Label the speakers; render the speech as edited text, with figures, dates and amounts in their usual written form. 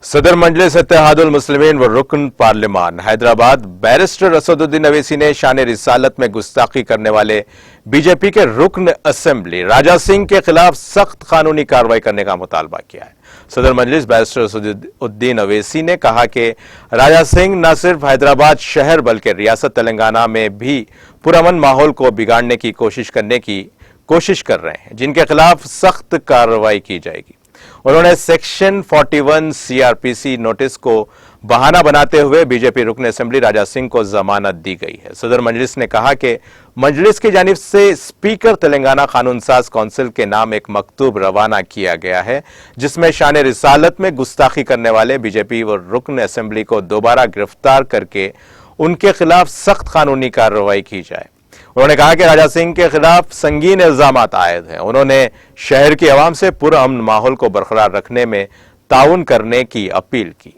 Speaker 1: सदर मजलिस इत्तेहादुल मुस्लिमीन व रुकन पार्लिमान हैदराबाद बैरिस्टर असदुद्दीन अवैसी ने शान रिसालत में गुस्ताखी करने वाले बीजेपी के रुकन असेंबली राजा सिंह के खिलाफ सख्त कानूनी कार्रवाई करने का मुतालबा किया है। सदर मजलिस बैरिस्टर असदुद्दीन अवैसी ने कहा कि राजा सिंह न सिर्फ हैदराबाद शहर बल्कि रियासत तेलंगाना में भी पुरअमन माहौल को बिगाड़ने की कोशिश कर रहे हैं, जिनके खिलाफ सख्त कार्रवाई की जाएगी। उन्होंने सेक्शन 41 सीआरपीसी नोटिस को बहाना बनाते हुए बीजेपी रुकन असेंबली राजा सिंह को जमानत दी गई है। सदर मजलिस ने कहा कि मजलिस की जानिब से स्पीकर तेलंगाना कानून साज कौंसिल के नाम एक मकतूब रवाना किया गया है, जिसमें शान रिसालत में गुस्ताखी करने वाले बीजेपी व रुकन असेंबली को दोबारा गिरफ्तार करके उनके खिलाफ सख्त कानूनी कार्रवाई की जाए। उन्होंने कहा कि राजा सिंह के खिलाफ संगीन इल्जामात आयद हैं। उन्होंने शहर की आवाम से पुरअमन माहौल को बरकरार रखने में ताउन करने की अपील की।